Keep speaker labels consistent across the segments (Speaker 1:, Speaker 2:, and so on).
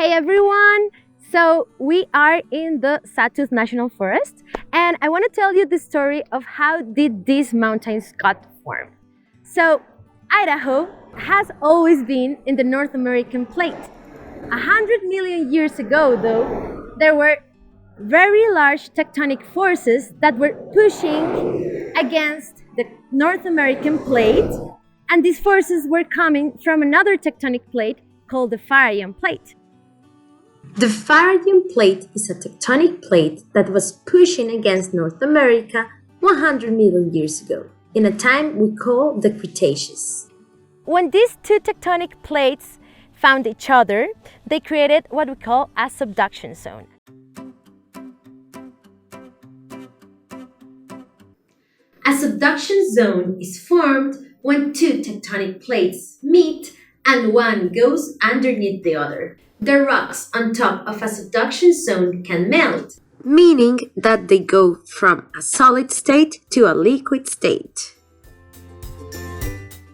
Speaker 1: Hey everyone! So we are in the Sawtooth National Forest and I want to tell you the story of how did these mountains got formed. So Idaho has always been in the North American plate. 100 million years ago though, there were very large tectonic forces that were pushing against the North American plate, and these forces were coming from another tectonic plate called the Farallon Plate.
Speaker 2: The Farallon Plate is a tectonic plate that was pushing against North America 100 million years ago, in a time we call the Cretaceous.
Speaker 1: When these two tectonic plates found each other, they created what we call a subduction zone.
Speaker 2: A subduction zone is formed when two tectonic plates meet and one goes underneath the other. The rocks on top of a subduction zone can melt, meaning that they go from a solid state to a liquid state.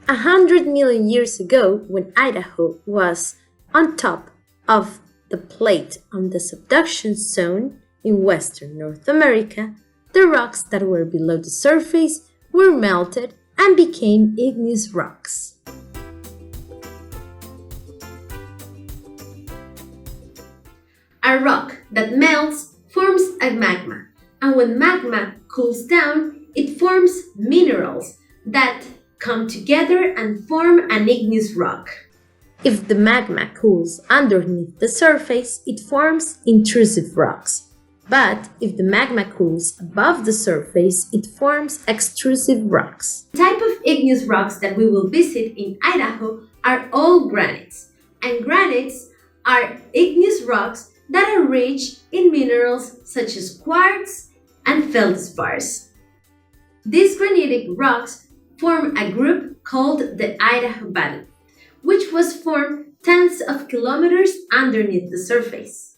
Speaker 2: 100 million years ago, when Idaho was on top of the plate on the subduction zone in western North America, the rocks that were below the surface were melted and became igneous rocks. A rock that melts forms a magma, and when magma cools down, it forms minerals that come together and form an igneous rock. If the magma cools underneath the surface, it forms intrusive rocks. But if the magma cools above the surface, it forms extrusive rocks. The type of igneous rocks that we will visit in Idaho are all granites, and granites are igneous rocks that are rich in minerals such as quartz and feldspars. These granitic rocks form a group called the Idaho Batholith, which was formed tens of kilometers underneath the surface.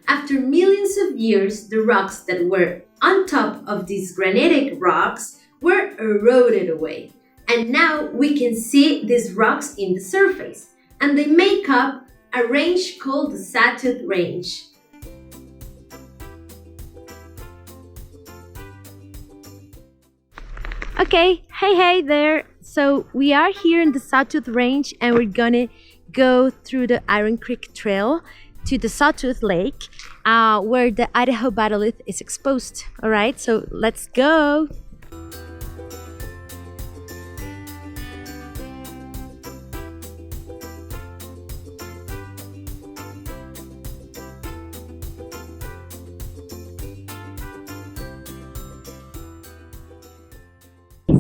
Speaker 2: After millions of years, the rocks that were on top of these granitic rocks were eroded away, and now we can see these rocks in the surface, and they make up a range called the Sawtooth Range.
Speaker 1: Okay, hey there! So we are here in the Sawtooth Range and we're gonna go through the Iron Creek Trail to the Sawtooth Lake where the Idaho Batholith is exposed. Alright, so let's go!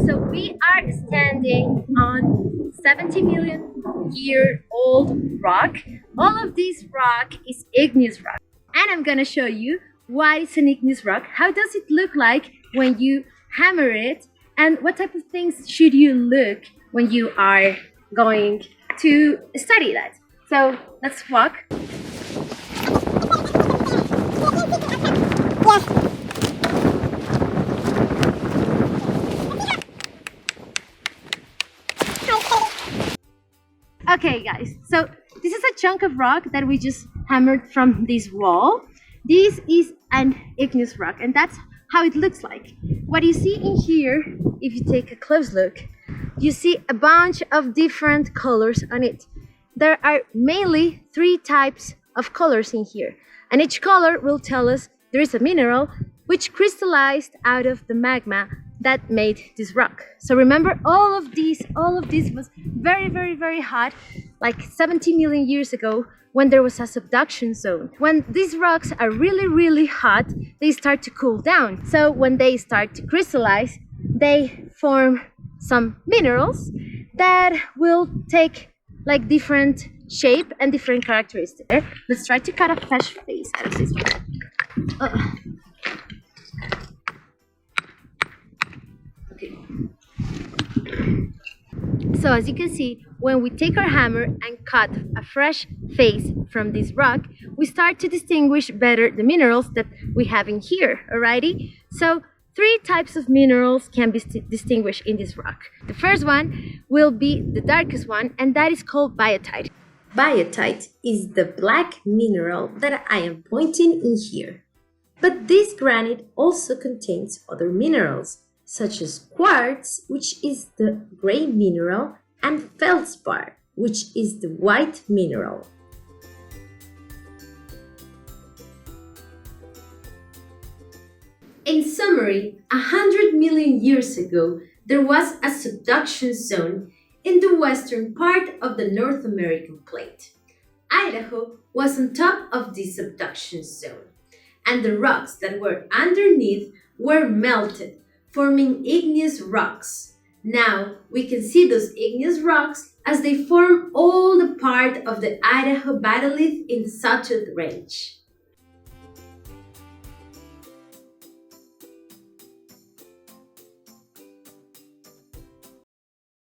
Speaker 1: So we are standing on 70 million year old rock. All of this rock is igneous rock. And I'm gonna show you what is an igneous rock, how does it look like when you hammer it, and what type of things should you look when you are going to study that. So let's walk. Okay guys, so this is a chunk of rock that we just hammered from this wall. This is an igneous rock and that's how it looks like. What you see in here, if you take a close look, you see a bunch of different colors on it. There are mainly 3 types of colors in here, and each color will tell us there is a mineral which crystallized out of the magma that made this rock. So remember, all of this was very hot, like 70 million years ago when there was a subduction zone. When these rocks are really hot, they start to cool down. So when they start to crystallize, they form some minerals that will take like different shape and different characteristics. Let's try to cut a fresh face out of this one. So as you can see, when we take our hammer and cut a fresh face from this rock, we start to distinguish better the minerals that we have in here, alrighty? So three types of minerals can be distinguished in this rock. The first one will be the darkest one, and that is called biotite.
Speaker 2: Biotite is the black mineral that I am pointing in here. But this granite also contains other minerals, such as quartz, which is the gray mineral, and feldspar, which is the white mineral. In summary, 100 million years ago, there was a subduction zone in the western part of the North American plate. Idaho was on top of this subduction zone, and the rocks that were underneath were melted, forming igneous rocks. Now we can see those igneous rocks as they form all the part of the Idaho batholith in the Sawtooth Range.